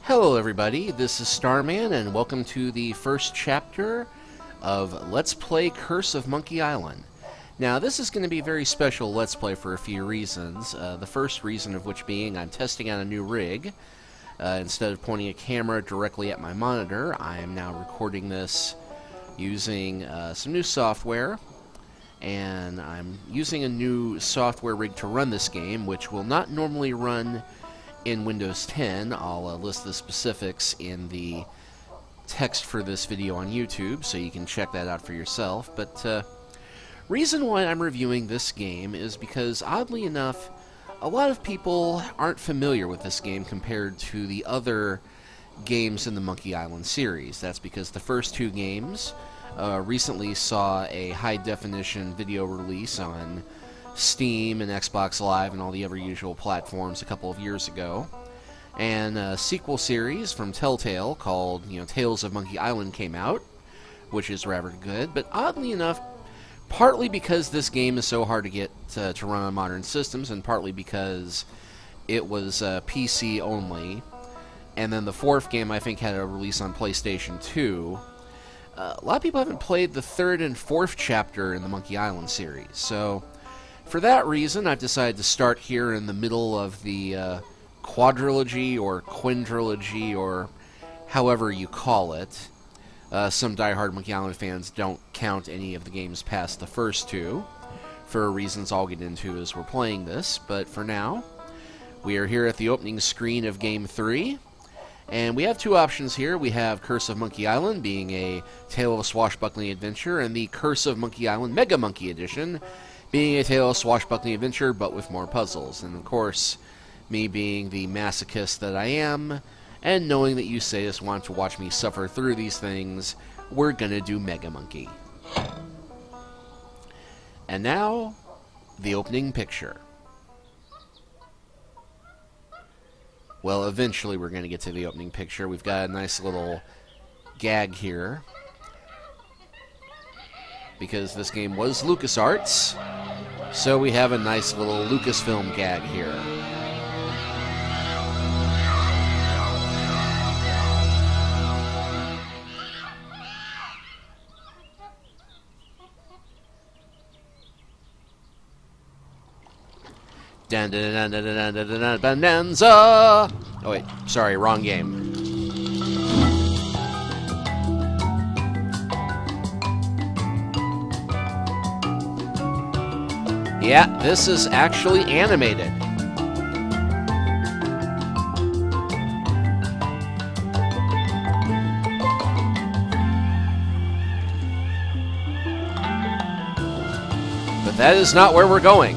Hello everybody, this is Starman, and welcome to the first chapter of Let's Play Curse of Monkey Island. Now, this is going to be a very special Let's Play for a few reasons. The first reason of which being I'm testing out a new rig. Instead of pointing a camera directly at my monitor, I am now recording this using some new software. And I'm using a new software rig to run this game, which will not normally run in Windows 10. I'll list the specifics in the text for this video on YouTube, so you can check that out for yourself. But reason why I'm reviewing this game is because, oddly enough, a lot of people aren't familiar with this game compared to the other games in the Monkey Island series. That's because the first two games recently saw a high-definition video release on Steam and Xbox Live and all the other usual platforms a couple of years ago. And a sequel series from Telltale called, Tales of Monkey Island came out, which is rather good. But oddly enough, partly because this game is so hard to get to run on modern systems, and partly because it was PC only, and then the fourth game I think had a release on PlayStation 2, a lot of people haven't played the third and fourth chapter in the Monkey Island series. So for that reason, I've decided to start here in the middle of the quadrilogy or quintrilogy, or however you call it. Some diehard Monkey Island fans don't count any of the games past the first two, for reasons I'll get into as we're playing this. But for now, we are here at the opening screen of Game 3, and we have two options here. We have Curse of Monkey Island, being a tale of a swashbuckling adventure, and the Curse of Monkey Island Mega Monkey Edition, being a tale of swashbuckling adventure, but with more puzzles. And of course, me being the masochist that I am, and knowing that you sadists want to watch me suffer through these things, we're gonna do Mega Monkey. And now, the opening picture. Well, eventually we're gonna get to the opening picture. We've got a nice little gag here, because this game was LucasArts, so we have a nice little Lucasfilm gag here. Dun, dun, dun, dun, dun, dun, dun, dun, bonanza! Oh wait, sorry, wrong game. Yeah, this is actually animated. But that is not where we're going.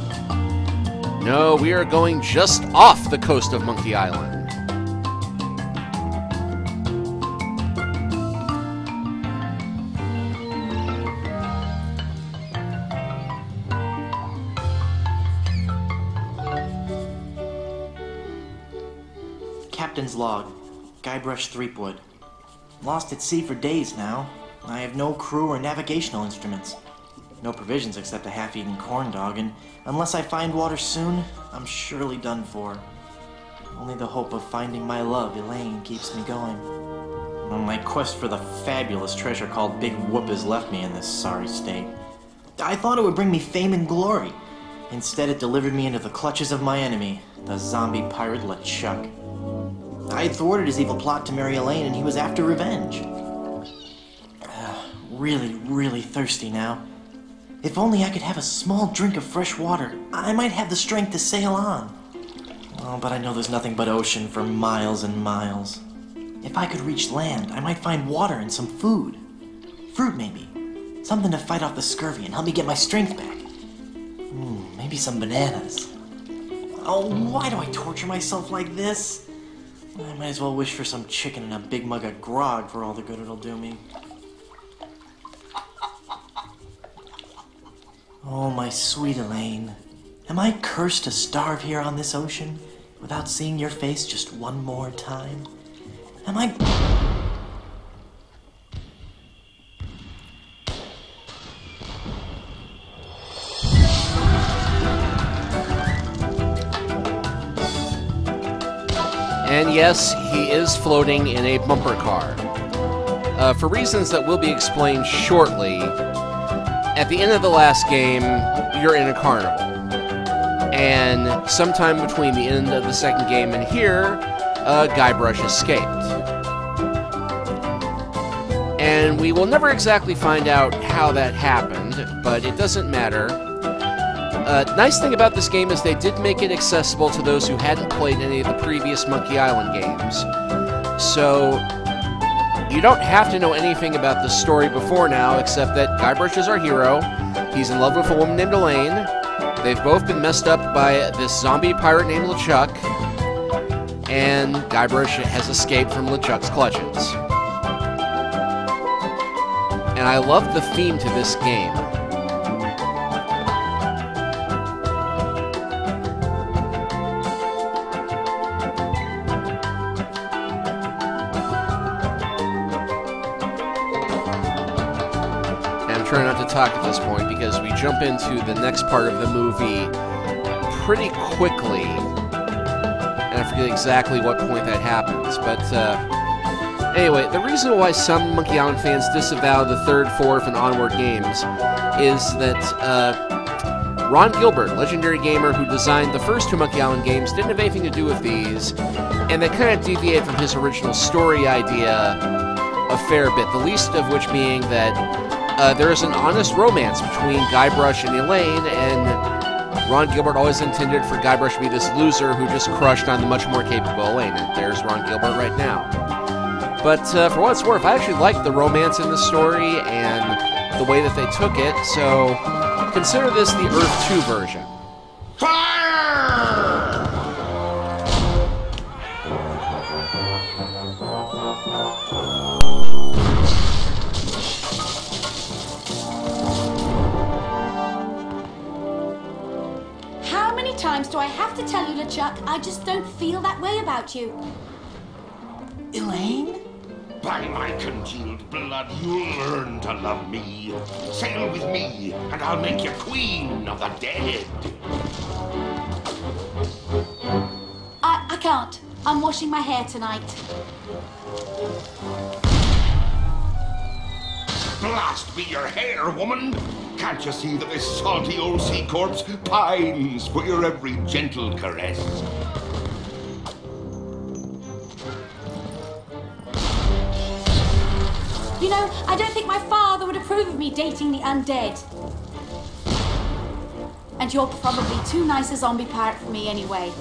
No, we are going just off the coast of Monkey Island. Captain's log. Guybrush Threepwood. Lost at sea for days now. I have no crew or navigational instruments. No provisions except a half-eaten corn dog, and unless I find water soon, I'm surely done for. Only the hope of finding my love, Elaine, keeps me going. Well, my quest for the fabulous treasure called Big Whoop has left me in this sorry state. I thought it would bring me fame and glory. Instead, it delivered me into the clutches of my enemy, the zombie pirate LeChuck. I had thwarted his evil plot to marry Elaine, and he was after revenge. Really, really thirsty now. If only I could have a small drink of fresh water, I might have the strength to sail on. Oh, but I know there's nothing but ocean for miles and miles. If I could reach land, I might find water and some food. Fruit, maybe. Something to fight off the scurvy and help me get my strength back. Maybe some bananas. Oh, why do I torture myself like this? I might as well wish for some chicken and a big mug of grog for all the good it'll do me. Oh, my sweet Elaine. Am I cursed to starve here on this ocean without seeing your face just one more time? Am I... And And yes, he is floating in a bumper car. For reasons that will be explained shortly, at the end of the last game, you're in a carnival. And sometime between the end of the second game and here, Guybrush escaped. And we will never exactly find out how that happened, but it doesn't matter. Nice thing about this game is they did make it accessible to those who hadn't played any of the previous Monkey Island games. So, you don't have to know anything about the story before now, except that Guybrush is our hero. He's in love with a woman named Elaine. They've both been messed up by this zombie pirate named LeChuck. And Guybrush has escaped from LeChuck's clutches. And I love the theme to this game. Try not to talk at this point because we jump into the next part of the movie pretty quickly, and I forget exactly what point that happens. But anyway, the reason why some Monkey Island fans disavow the third, fourth, and onward games is that Ron Gilbert, legendary gamer who designed the first two Monkey Island games, didn't have anything to do with these, and they kind of deviate from his original story idea a fair bit, the least of which being that there is an honest romance between Guybrush and Elaine, and Ron Gilbert always intended for Guybrush to be this loser who just crushed on the much more capable Elaine, and there's Ron Gilbert right now. But for what it's worth, I actually like the romance in the story and the way that they took it, so consider this the Earth 2 version. Fire! Times do I have to tell you, LeChuck, I just don't feel that way about you. Elaine? By my congealed blood, you'll learn to love me. Sail with me, and I'll make you queen of the dead. I can't. I'm washing my hair tonight. Blast be your hair, woman! Can't you see that this salty old sea corpse pines for your every gentle caress? You know, I don't think my father would approve of me dating the undead. And you're probably too nice a zombie pirate for me anyway.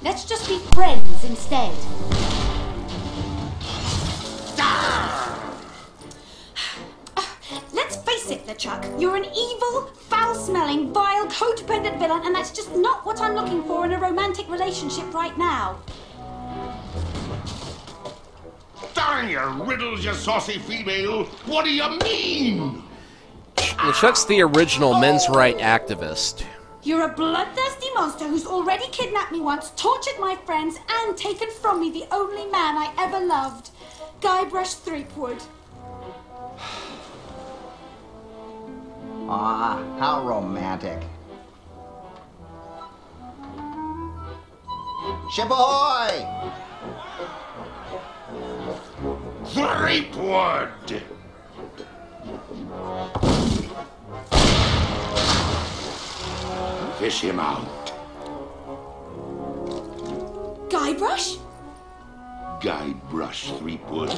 Let's just be friends instead. Let's face it, LeChuck, you're an evil, foul-smelling, vile, codependent villain, and that's just not what I'm looking for in a romantic relationship right now. Darn your riddles, you saucy female! What do you mean? LeChuck's the original men's rights activist. You're a bloodthirsty monster who's already kidnapped me once, tortured my friends, and taken from me the only man I ever loved, Guybrush Threepwood. Ah, how romantic. Ship ahoy! Threepwood! Fish him out. Guybrush? Guybrush Threepwood,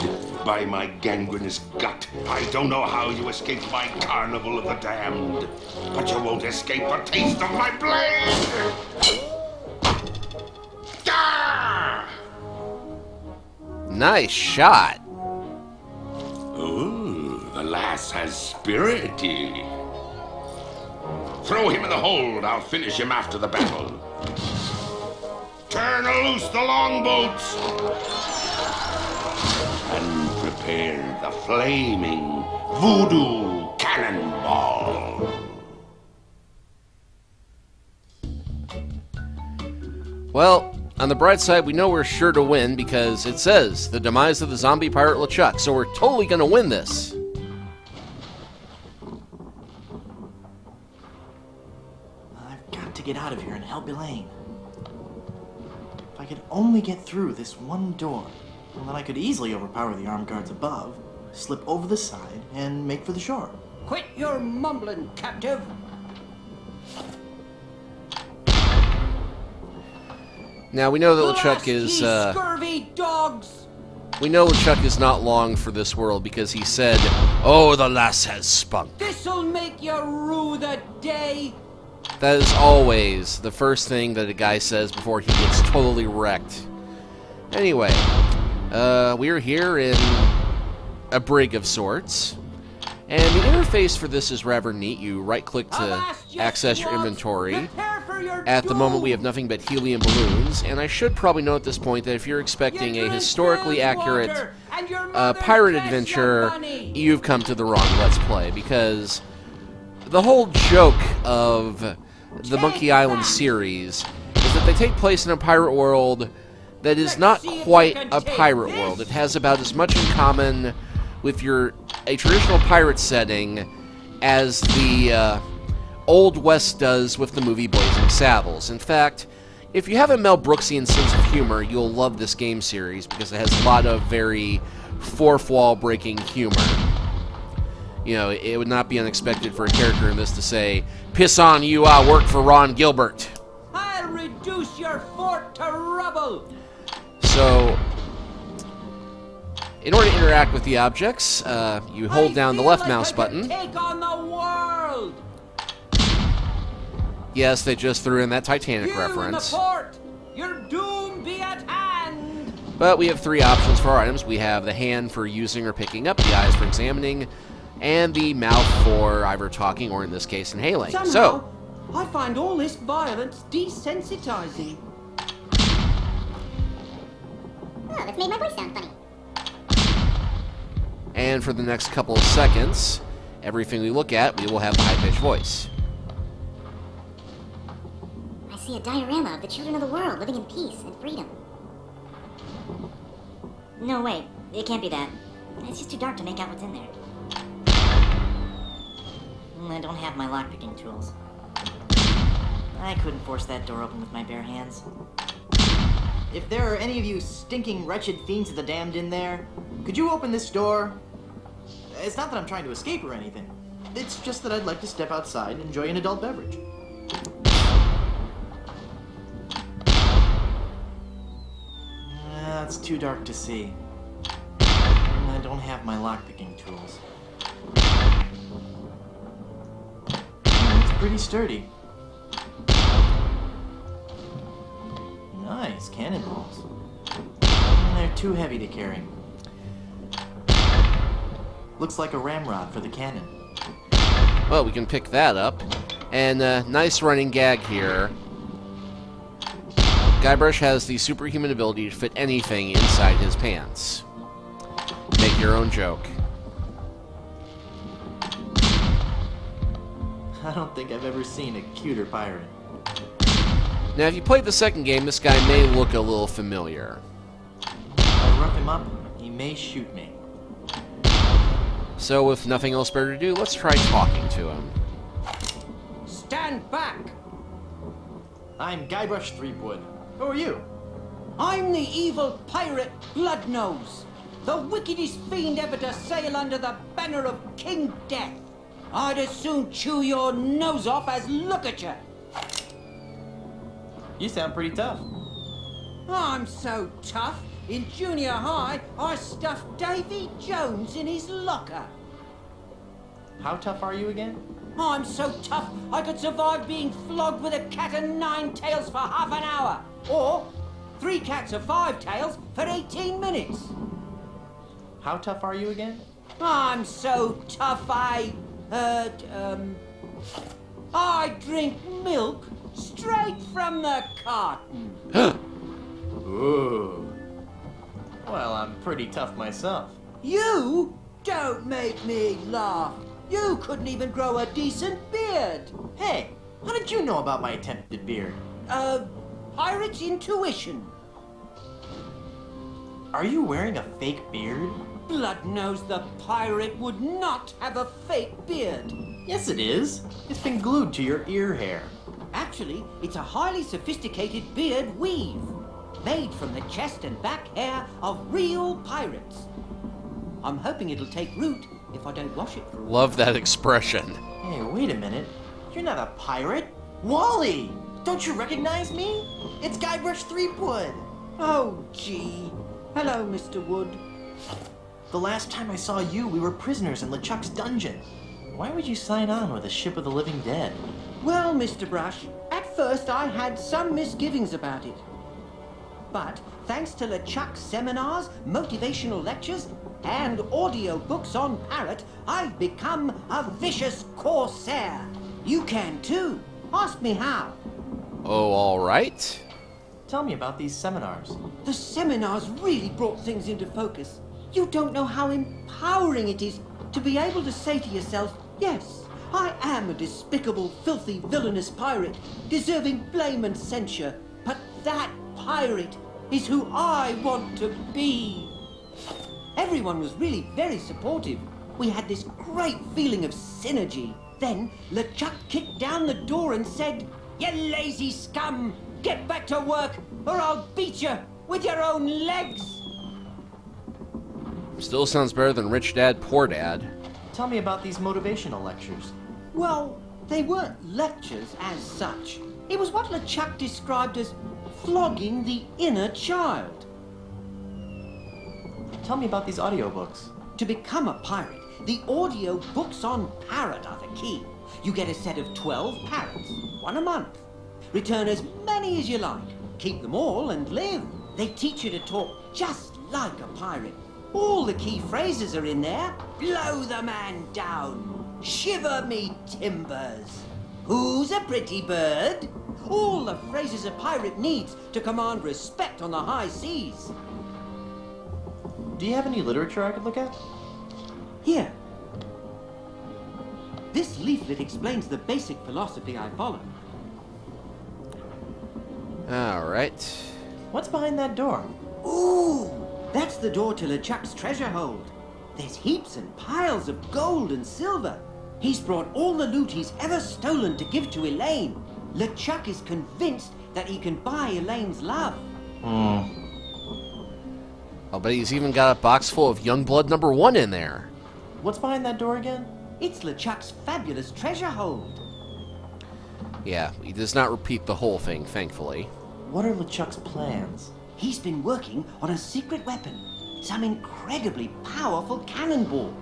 by my gangrenous gut, I don't know how you escaped my carnival of the damned, but you won't escape a taste of my blade! Ah! Nice shot. Ooh, the lass has spirit. Throw him in the hold, I'll finish him after the battle. Turn loose the longboats! And prepare the flaming voodoo cannonball. Well, on the bright side, we know we're sure to win because it says the demise of the zombie pirate LeChuck, so we're totally going to win this. I've got to get out of here and help Elaine. If I could only get through this one door, well, then I could easily overpower the armed guards above, slip over the side, and make for the shore. Quit your mumbling, captive. Now, we know that LeChuck is, scurvy dogs! we know LeChuck is not long for this world because he said, "Oh, the lass has spunk." This'll make you rue the day! That is always the first thing that a guy says before he gets totally wrecked. Anyway, we're here in a brig of sorts. And the interface for this is rather neat. You right-click to access your inventory. At the moment, we have nothing but helium balloons. And I should probably note at this point that if you're expecting a historically accurate pirate adventure, you've come to the wrong Let's Play. Because the whole joke of the Monkey Island series is that they take place in a pirate world that is not quite a pirate world. It has about as much in common with a traditional pirate setting as the Old West does with the movie Blazing Saddles. In fact, if you have a Mel Brooksian sense of humor, you'll love this game series because it has a lot of very fourth-wall breaking humor. You know, it would not be unexpected for a character in this to say, "Piss on you, I work for Ron Gilbert." I'll reduce your fort to rubble! So, in order to interact with the objects, you hold down the left mouse button. Take on the world! Yes, they just threw in that Titanic reference. In the port, your doom be at hand! But we have three options for our items. We have the hand for using or picking up, the eyes for examining, and the mouth for either talking or, in this case, inhaling. Somehow, I find all this violence desensitizing. Oh, that's made my voice sound funny. And for the next couple of seconds, everything we look at, we will have a high-pitched voice. I see a diorama of the children of the world living in peace and freedom. No, wait. It can't be that. It's just too dark to make out what's in there. I don't have my lockpicking tools. I couldn't force that door open with my bare hands. If there are any of you stinking, wretched fiends of the damned in there, could you open this door? It's not that I'm trying to escape or anything. It's just that I'd like to step outside and enjoy an adult beverage. It's too dark to see. I don't have my lockpicking tools. It's pretty sturdy. Nice cannonballs. They're too heavy to carry. Looks like a ramrod for the cannon. Well, we can pick that up. And nice running gag here. Guybrush has the superhuman ability to fit anything inside his pants. Make your own joke. I don't think I've ever seen a cuter pirate. Now, if you played the second game, this guy may look a little familiar. If I rough him up, he may shoot me. So, with nothing else better to do, let's try talking to him. Stand back! I'm Guybrush Threepwood. Who are you? I'm the evil pirate Bloodnose, the wickedest fiend ever to sail under the banner of King Death. I'd as soon chew your nose off as look at you. You sound pretty tough. I'm so tough, in junior high, I stuffed Davy Jones in his locker. How tough are you again? I'm so tough, I could survive being flogged with a cat and 9 tails for half an hour. Or 3 cats of 5 tails for 18 minutes. How tough are you again? I'm so tough, I drink milk straight from the carton. Ooh. Well, I'm pretty tough myself. You? Don't make me laugh. You couldn't even grow a decent beard. Hey, how did you know about my attempted beard? Pirate's intuition. Are you wearing a fake beard? Bloodnose the pirate would not have a fake beard. Yes, it is. It's been glued to your ear hair. Actually, it's a highly sophisticated beard weave. made from the chest and back hair of real pirates. I'm hoping it'll take root if I don't wash it for a while. Love that expression. Hey, wait a minute. You're not a pirate. Wally! Don't you recognize me? It's Guybrush Threepwood. Oh, gee. Hello, Mr. Wood. The last time I saw you, we were prisoners in LeChuck's dungeon. Why would you sign on with a ship of the living dead? Well, Mr. Brush, at first I had some misgivings about it. But thanks to LeChuck's seminars, motivational lectures, and audio books on Parrot, I've become a vicious corsair. You can too. Ask me how. Oh, all right. Tell me about these seminars. The seminars really brought things into focus. You don't know how empowering it is to be able to say to yourself, yes, I am a despicable, filthy, villainous pirate, deserving blame and censure, but that pirate is who I want to be. Everyone was really very supportive. We had this great feeling of synergy. Then LeChuck kicked down the door and said, "You lazy scum! Get back to work, or I'll beat you with your own legs!" Still sounds better than Rich Dad, Poor Dad. Tell me about these motivational lectures. Well, they weren't lectures as such. It was what LeChuck described as flogging the inner child. Tell me about these audiobooks. To become a pirate, the audio books on Parrot are the key. You get a set of 12 parrots, one a month. Return as many as you like. Keep them all and live. They teach you to talk just like a pirate. All the key phrases are in there. Blow the man down. Shiver me timbers. Who's a pretty bird? All the phrases a pirate needs to command respect on the high seas. Do you have any literature I could look at? Here. This leaflet explains the basic philosophy I follow. All right. What's behind that door? Ooh, that's the door to LeChuck's treasure hold. There's heaps and piles of gold and silver. He's brought all the loot he's ever stolen to give to Elaine. LeChuck is convinced that he can buy Elaine's love. I'll bet he's even got a box full of Youngblood #1 in there. What's behind that door again? It's LeChuck's fabulous treasure hold. Yeah, he does not repeat the whole thing, thankfully. What are LeChuck's plans? He's been working on a secret weapon, some incredibly powerful cannonball.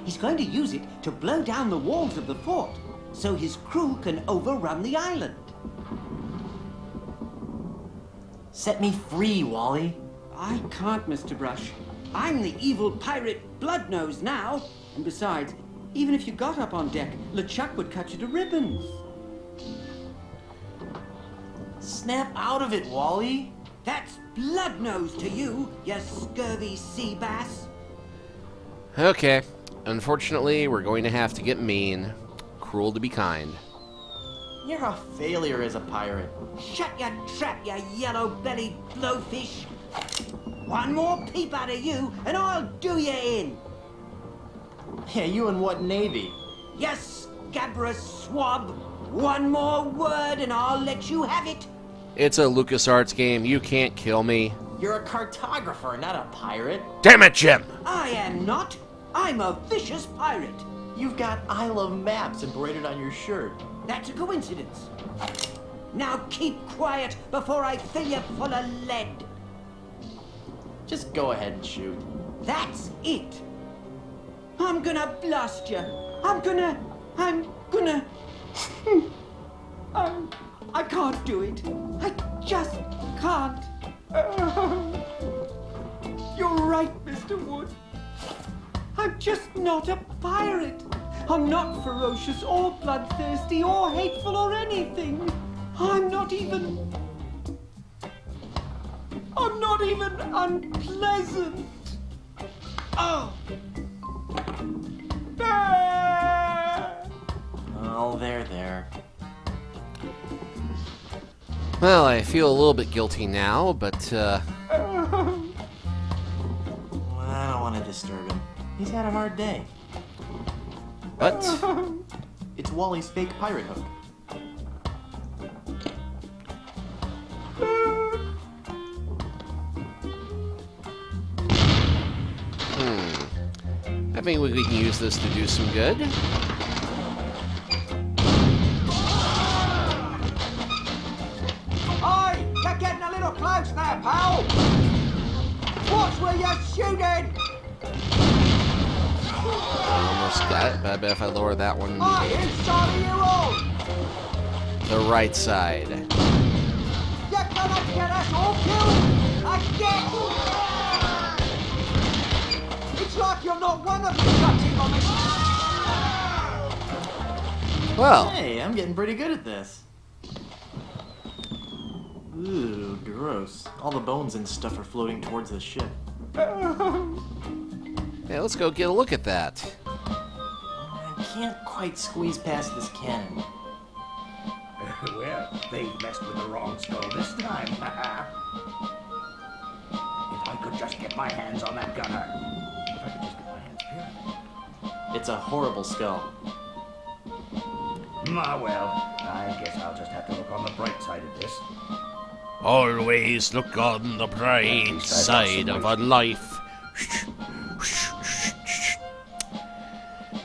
He's going to use it to blow down the walls of the fort, so his crew can overrun the island. Set me free, Wally. I can't, Mr. Brush. I'm the evil pirate Bloodnose now. And besides, even if you got up on deck, LeChuck would cut you to ribbons. Snap out of it, Wally. That's Bloodnose to you, you scurvy sea bass. Okay. Unfortunately, we're going to have to get mean. Cruel to be kind. You're a failure as a pirate. Shut your trap, you yellow-bellied blowfish. One more peep out of you, and I'll do you in. Yeah, you in what navy? You scabrous swab. One more word, and I'll let you have it. It's a LucasArts game. You can't kill me. You're a cartographer, not a pirate. Damn it, Jim! I am not. I'm a vicious pirate. You've got I love maps embroidered on your shirt. That's a coincidence. Now keep quiet before I fill you full of lead. Just go ahead and shoot. That's it. I'm gonna blast you. I'm gonna... I can't do it. I just can't. You're right, Mr. Wood. I'm just not a pirate. I'm not ferocious or bloodthirsty or hateful or anything. I'm not even unpleasant. Oh. Oh, there. Well, I feel a little bit guilty now, but, I don't want to disturb him. He's had a hard day. But It's Wally's fake pirate hook. I think we can use this to do some good. Oi! You're getting a little close there, pal! Watch where you're shooting! Almost got it, but I bet if I lower that one... Oi, inside of you all! The right side. You're gonna get us all killed! Again! It's like you're not one of the cutting on this. Well, Hey, I'm getting pretty good at this. Ooh, gross. All the bones and stuff are floating towards the ship. yeah, let's go get a look at that. I can't quite squeeze past this cannon. Well, they messed with the wrong skull this time. If I could just get my hands on that gunner. If I could just get my hands here. It's a horrible skull. Ah, well, I guess I'll just have to look on the bright side of this. Always look on the bright side of a life.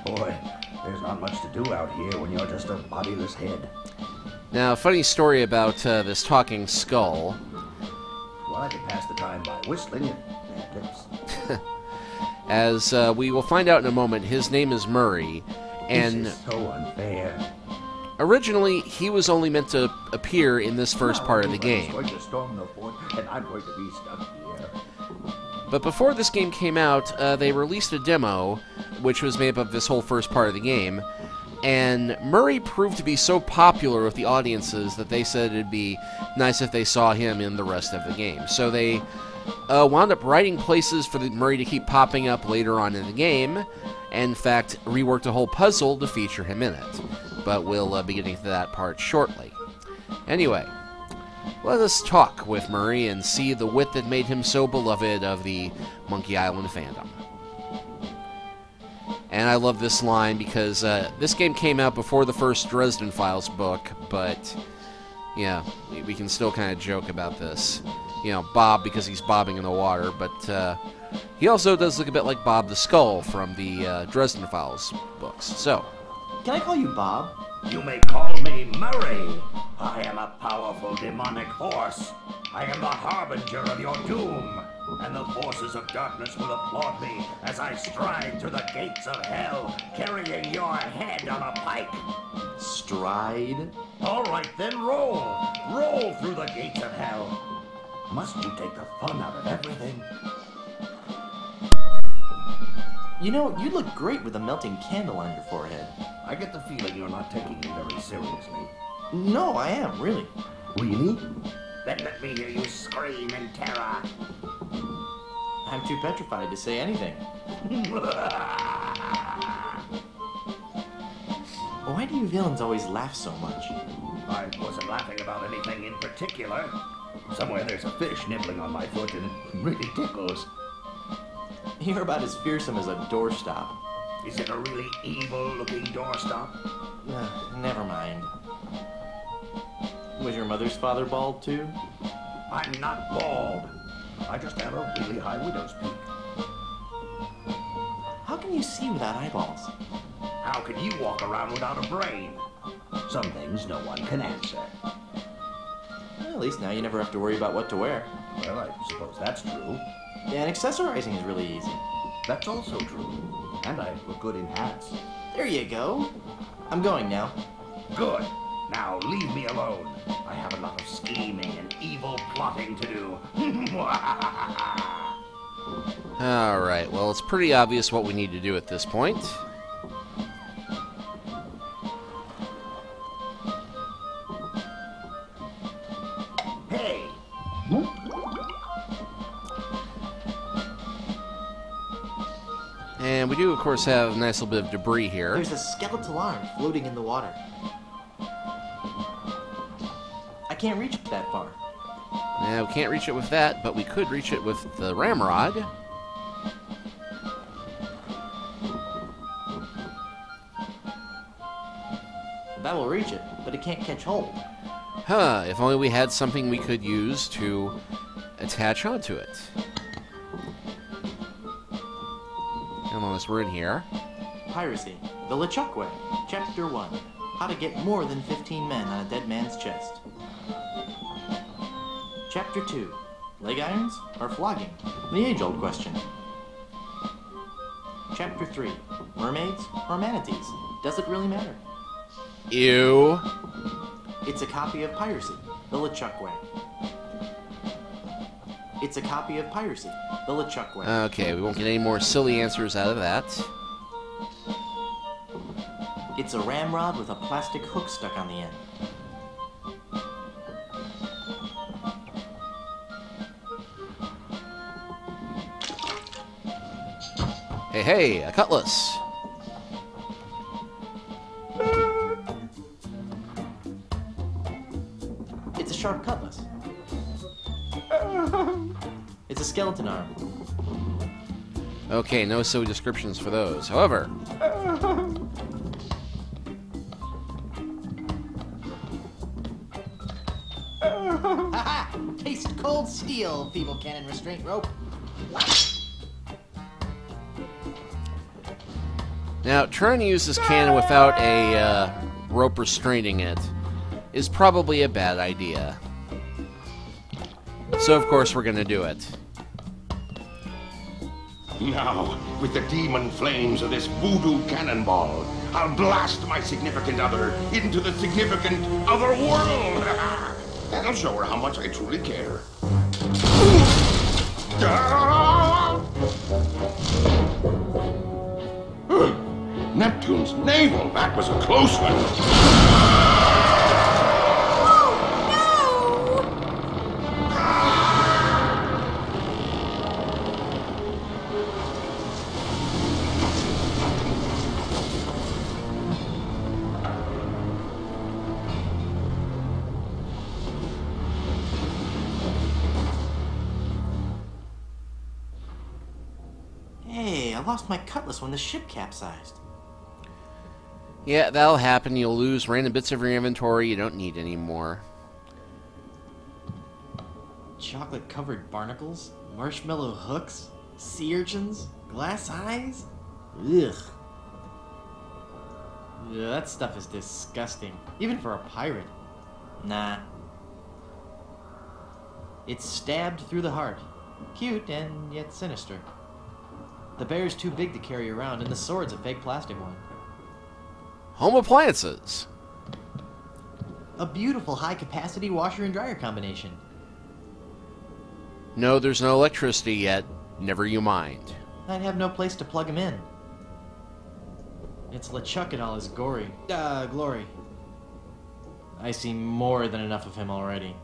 Boy, there's not much to do out here when you're just a bodiless head. Now, funny story about this talking skull. Well, I could pass the time by whistling if bad lips. As we will find out in a moment, his name is Murray, and This is so unfair. originally he was only meant to appear in this first part of the game. I'm going to storm the fort, and I'm going to be stuck here. But before this game came out, they released a demo, which was made up of this whole first part of the game, and Murray proved to be so popular with the audiences that they said it'd be nice if they saw him in the rest of the game. So they wound up writing places for Murray to keep popping up later on in the game, and in fact reworked a whole puzzle to feature him in it. But we'll be getting to that part shortly. Anyway, let us talk with Murray and see the wit that made him so beloved of the Monkey Island fandom. And I love this line because this game came out before the first Dresden Files book, but yeah, we can still kind of joke about this. You know, Bob because he's bobbing in the water, but he also does look a bit like Bob the Skull from the Dresden Files books. So, Can I call you Bob? You may call me Murray. I am a powerful demonic force. I am the harbinger of your doom, and the forces of darkness will applaud me as I stride through the gates of hell, carrying your head on a pike. Stride? All right, then roll. Roll through the gates of hell. Must you take the fun out of everything? You know, you look great with a melting candle on your forehead. I get the feeling you're not taking me very seriously. No, I am, really. Really? Then let me hear you scream in terror. I'm too petrified to say anything. Why do you villains always laugh so much? I wasn't laughing about anything in particular. Somewhere there's a fish nibbling on my foot and it really tickles. You're about as fearsome as a doorstop. Is it a really evil-looking doorstop? Never mind. Was your mother's father bald too? I'm not bald. I just have a really high widow's peak. How can you see without eyeballs? How can you walk around without a brain? Some things no one can answer. Well, at least now you never have to worry about what to wear. Well, I suppose that's true. Yeah, and accessorizing is really easy. That's also true. And I look good in hats. There you go. I'm going now. Good. Now leave me alone. I have a lot of scheming and evil plotting to do. alright, well, it's pretty obvious what we need to do at this point. Hey! And we do, of course, have a nice little bit of debris here. There's a skeletal arm floating in the water. I can't reach it that far. Now, we can't reach it with that, but we could reach it with the ramrod. That will reach it, but it can't catch hold. Huh, if only we had something we could use to attach onto it. Unless we're in here. Piracy, the LeChuck way. Chapter 1. How to get more than 15 men on a dead man's chest. Chapter 2. Leg irons or flogging? The age-old question. Chapter 3. Mermaids or manatees? Does it really matter? Ew. It's a copy of Piracy, the LeChuck way. It's a copy of Piracy, the LeChuck way. Okay, we won't get any more silly answers out of that. It's a ramrod with a plastic hook stuck on the end. Hey, hey, a cutlass. It's a sharp cutlass. It's a skeleton arm. Okay, no silly descriptions for those. However, Ha-ha! Taste cold steel, feeble cannon restraint rope. now trying to use this cannon without a rope restraining it is probably a bad idea. So of course we're gonna do it. Now, with the demon flames of this voodoo cannonball, I'll blast my significant other into the significant other world. That'll show her how much I truly care. Neptune's navel, that was a close one. Hey, I lost my cutlass when the ship capsized. Yeah, that'll happen. You'll lose random bits of your inventory you don't need anymore. Chocolate-covered barnacles? Marshmallow hooks? Sea urchins? Glass eyes? Ugh. Yeah, that stuff is disgusting. Even for a pirate. Nah. It's stabbed through the heart. Cute and yet sinister. The bear's too big to carry around, and the sword's a fake plastic one. Home appliances. A beautiful high-capacity washer and dryer combination. No, there's no electricity yet. Never you mind. I'd have no place to plug him in. It's LeChuck in all his glory. I see more than enough of him already.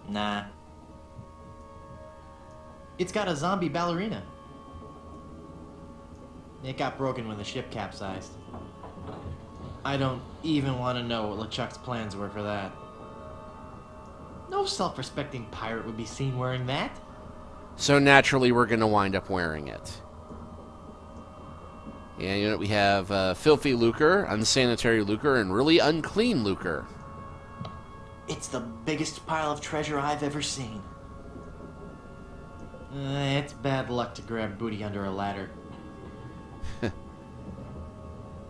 Nah. It's got a zombie ballerina. It got broken when the ship capsized. I don't even want to know what LeChuck's plans were for that. No self-respecting pirate would be seen wearing that. So naturally we're going to wind up wearing it. Yeah, you know, we have filthy lucre, unsanitary lucre, and really unclean lucre. It's the biggest pile of treasure I've ever seen. It's bad luck to grab booty under a ladder.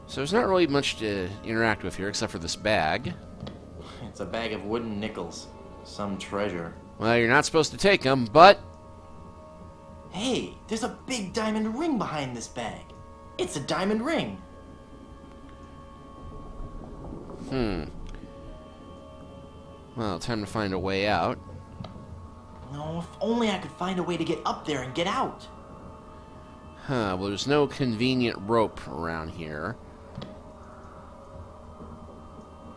So there's not really much to interact with here except for this bag. It's a bag of wooden nickels. Some treasure. Well, you're not supposed to take them, but... Hey, there's a big diamond ring behind this bag. It's a diamond ring. Well, time to find a way out. No, if only I could find a way to get up there and get out. Well, there's no convenient rope around here.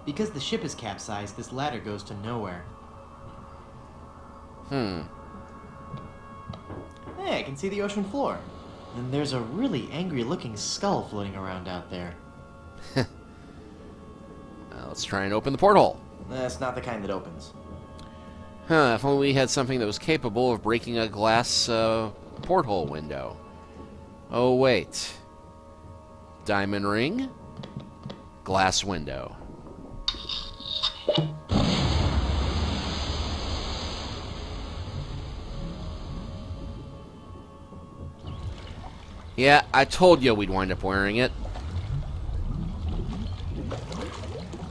Because the ship is capsized, this ladder goes to nowhere. Hey, I can see the ocean floor. And there's a really angry-looking skull floating around out there. Let's try and open the porthole. That's not the kind that opens. If only we had something that was capable of breaking a glass porthole window. Oh, wait. Diamond ring. Glass window. Yeah, I told you we'd wind up wearing it.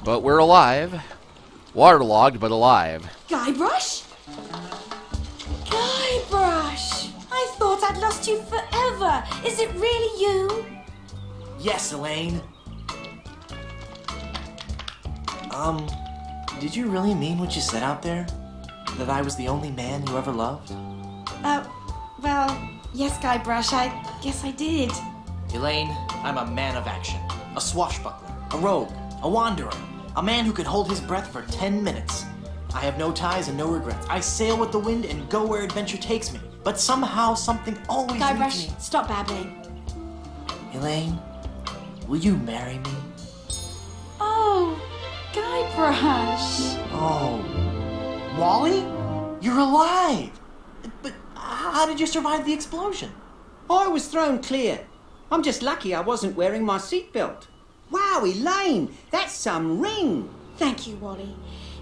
But we're alive. Waterlogged, but alive. Guybrush? Guybrush! I thought I'd lost you forever. Is it really you? Yes, Elaine. Did you really mean what you said out there? That I was the only man you ever loved? Well, yes, Guybrush, I guess I did. Elaine, I'm a man of action. A swashbuckler, a rogue, a wanderer. A man who can hold his breath for 10 minutes. I have no ties and no regrets. I sail with the wind and go where adventure takes me. But somehow, something always leads me. Guybrush, stop babbling. Elaine, will you marry me? Oh, Guybrush. Oh, Wally? You're alive! But how did you survive the explosion? I was thrown clear. I'm just lucky I wasn't wearing my seatbelt. Wow, Elaine, that's some ring. Thank you, Wally.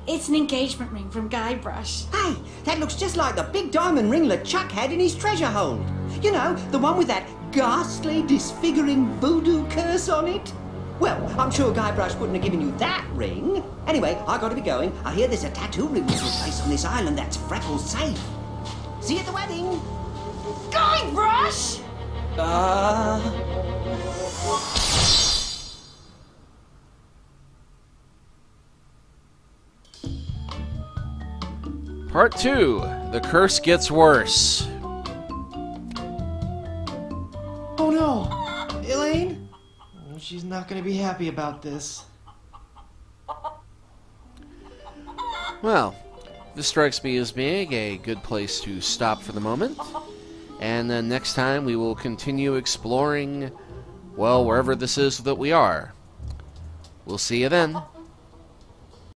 It's an engagement ring from Guybrush. Hey, that looks just like the big diamond ringlet Chuck had in his treasure hold. You know, the one with that ghastly, disfiguring voodoo curse on it. Well, I'm sure Guybrush wouldn't have given you that ring. Anyway, I gotta be going. I hear there's a tattoo removal place on this island that's Freckles safe. See you at the wedding. Guybrush! Part 2. The curse gets worse. Oh no! Elaine? Oh, she's not gonna be happy about this. Well, this strikes me as being a good place to stop for the moment. And then next time we will continue exploring, well, wherever this is that we are. We'll see you then.